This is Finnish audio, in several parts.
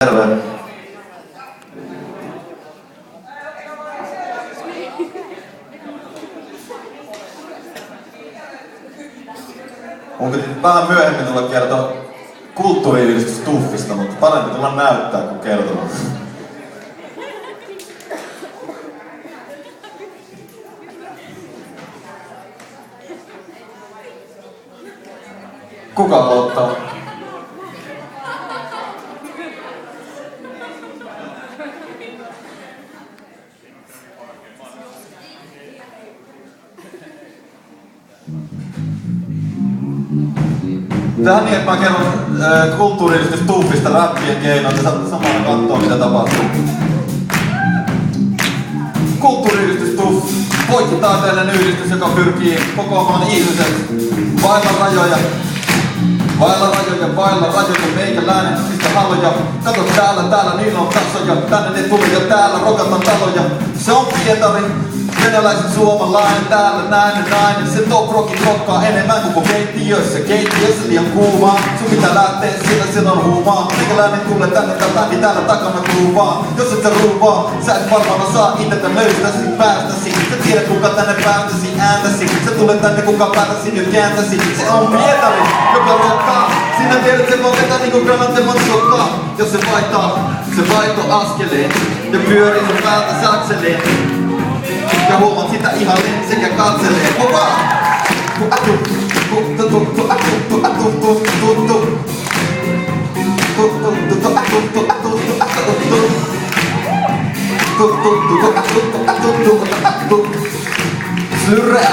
Terve. Mun piti vähän myöhemmin tulla kertoa kulttuuriyhdistys Tuffista, mutta parempi tulla näyttää kuin kertoa. Kuka aloittaa? Tähän niin, että mä kerron kulttuuriyhdistys Tuffista räppien keinoin ja saatte samalla katsoa mitä tapahtuu. Kulttuuriyhdistys Tuff, poikkitaiteellinen yhdistys, joka pyrkii kokoamaan ihmiset vailla rajoja, meikäläinen mistä halloja. Kato täällä niillä on tasoja, tänne ne tuli ja täällä rokataan taloja. Se on Pietari, venäläisen suomalainen täällä nainen. Se top rockin rokkaa enemmän kuin keittiössä liian kuumaa. Sun pitää lähtee siellä on huumaa. Meikäläinen tulee tänne bändi täällä takana kuuvaa. Jos et sä ruuvaa, sä et varmaan saa itetä löystäsi päästäsi. Sä tiedät kuka tänne päästäsi ääntäsi. Sä tulet tänne kuka päätäsi nyt kääntäsi. Se on Pietari, joka rokkaa. Sinä tiedät se voi vetää niinku granattemat sokkaa. Jos se vaihto askeleen ja pyörii sun päältä sakseleen. Ja huomaat sitä ihalleen sekä katselee. Hova! Slurräs!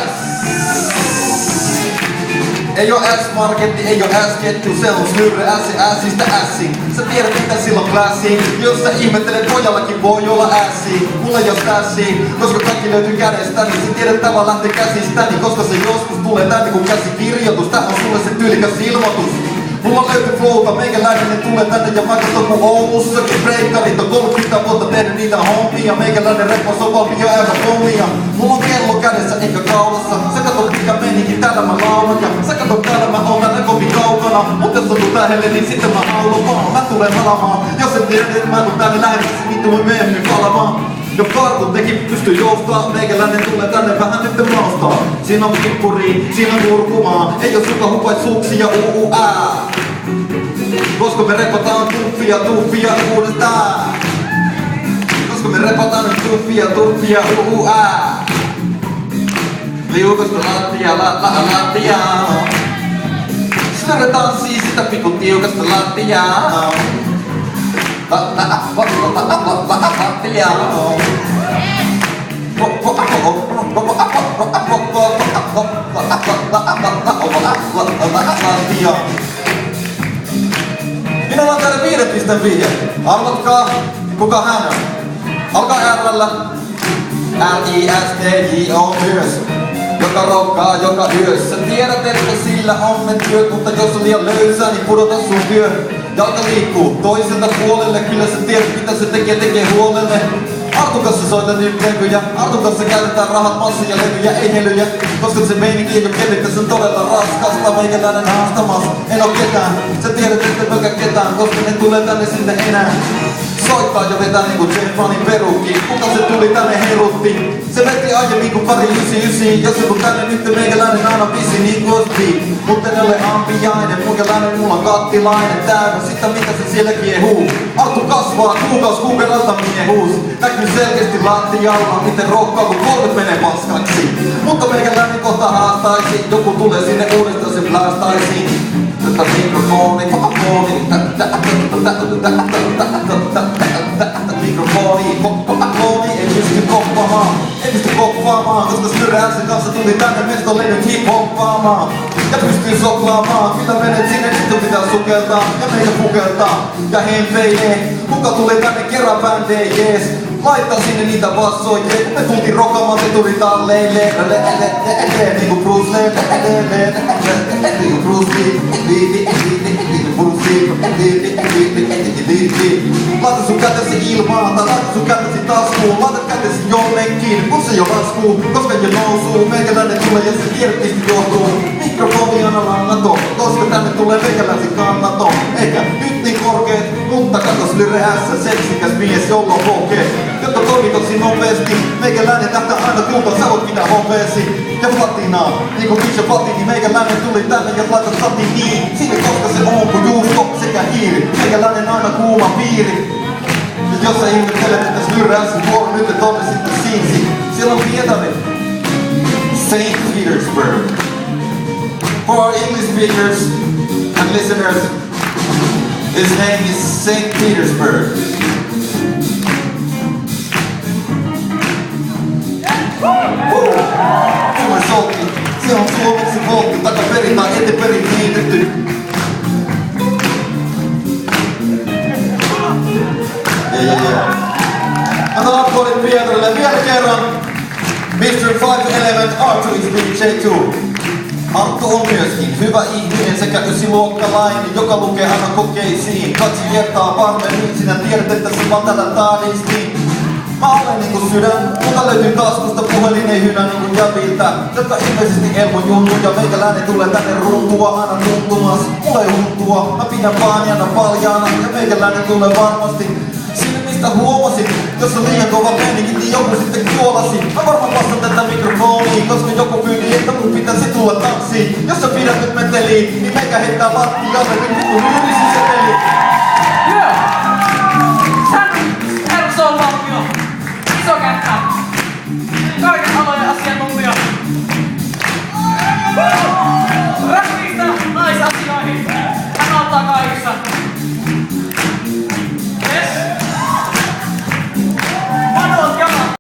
Ei oo S-marketti, ei oo S-ketju, se on Slurre S ja Sistä S:i. Sä tiedät mitä silloin klassi. Jos sä ihmettelet, pojallakin voi olla ässi. Mulla ei oo tässi, koska kaikki löytyy kädestäni. Sä tiedät tava lähtee käsistäni, koska se joskus tulee tänne kun käsikirjoitus. Tää on sulle se tyylikäs ilmoitus. Mulla löytyy flowta, meikäläinen ne tulee tänne ja mä katson kun Oulussakin breikkarit on 30 vuotta tehnyt niitä hommia. Meikäläinen repos on valmiin aivan pomia. Mulla on kello kädessä eikä kaulassa. Sä katot mikä menikin, täällä mä laulan ja sä katot täällä mä oon tänne kovin kaukana. Mut jos on tuu tähelle niin sitten mä haulan vaan. Mä tulen halamaan, jos et tiedä et mä tuun tänne lähemmäksi vittu mä myöhemmin palamaan. Ja kartut teki pystyy joustaa, meikäläinen tulee tänne vähän nyt maustaa. Siinä on kippuri, siinä on kurkumaa, ei oo suka hupait suksia ää. Koska me repataan tuffia uudestaan. Koska me repataan nyt tuffia ää. Liukosta lattiaa. Slurre tanssii sitä pikku tiukasta lattiaa. Minulla on täällä 5 pisteen vihje. Arvatkaa, kuka hän on. Alkaa R:llä. L-I-S-T-J-O myös. Joka rokkaa joka yössä. Tiedät, että sillä on työt, mutta jos on liian löysää, niin pudota sun työ. Jalka liikkuu toiselta puolelle, kyllä sä tiedät mitä se tekee huolelle. Artun kanssa soitan nyt levyjä, Artun kanssa käytetään rahat, massia, levyjä, ei helyjä. Koska se meininki ei oo kelitä, se on todella raskasta. Meikäläinen haastamas, en oo ketään. Sä tiedät, että pelkä ketään, koska ne tulee tänne sinne enää. Soittaa jo vetää niinku J-Fanin perukki. Kuka se tuli tänne herutti? Se veti aiemmin kuin pari 99. Jos se tuu tänne nyt meikäläinen aina pisi niin kosti. Mut en ole ampiainen, meikäläinen mulla on kattilainen täynnä sitä mitä se siellä kiehuu. Arttu kasvaa, kuukaus kuukaudalta miehuus. Näkyy selkeästi lattialla, miten rokkaa kun korvet menee paskaksi. Mutta meikäläinen kohta haastaisi, joku tulee sinne uudestaan se blastaisi. Tätä mikrofoni, ei pysty koppaamaan, koska Slurre S:n kanssa tuli tänne mestolle nyt hip-hoppaamaan. Ja pystyy soklaamaan, kyllä menet sinne, nyt pitää sukeltaa ja meidän pukeltaa. Ja hempeilee, kuka tulee tänne kerran bändeen jees. Laittaa sinne niitä bassoja, kun me tultiin rokkaamaan, se tuli talleille. Niinku Bruce Lee, niinku Bruce Lee. Laita sun kätesi ilmaan, tai laita sun kätesi taskuun. Laita kätesi jollekin, kun se jo laskuu. Koska jo nousuu, meikäläinen tulee ja se tiedät mistä johtuu. Mikrofoni on langaton. koska tänne tulee meikäläisen kannaton. Eikä nyt niin korkeet, mutta katos Lyre S, seksikäs mies, jolla on pokee. Jotta toimii tosi nopeesti, meikäläinen tähtää aina kulta, sä voit pitää hopeesi. Ja platinaa, niinku Misha Platini, meikäläinen tuli tänne ja laitat satiniin. Siinä koska se on kuin juusto sekä hiiri, meikäläinen aina kuuma piiri. Ja jos sä ihmettelet, että Lyre S tuolla nyt tonne sitten siinsi, siellä on Pietari, St. Petersburg. For our English speakers and listeners, his name is St. Petersburg. Suomen soltti, se on suomeksi voltti, takaperin tai eteperin liitetty. Anna aplodit Pietarille vielä kerran. Mr. 5 Element Arthur is DJ2. Anttu on myöskin hyvä ihminen sekä ysiluokkalainen, joka lukee aina kokeisiin. 2 kertaa varmemmin, sinä tiedät, että se vaan tällä taadistiin. Mä olen niinku sydän, mutta löytyy taskusta puhelin ei hynä niinku jäviltä, jotka ilmeisesti elmo junnu ja meikäläinen tulee tänne runtua aina tuntumas. Mulle huntua, mä pidän paanjana paljaana ja meikäläinen tulee varmasti. Siinä mistä huomasin, jos on liian kova meininki, niin joku sitten kuolasi. Mä varmaan vastaan tätä mikrofonia, koska joku pyydi, että mun pitäisi tulla tanssiin. Jos sä pidät nyt meteliin, niin meikä heittää lattialle, niin vittu ylisin seteli.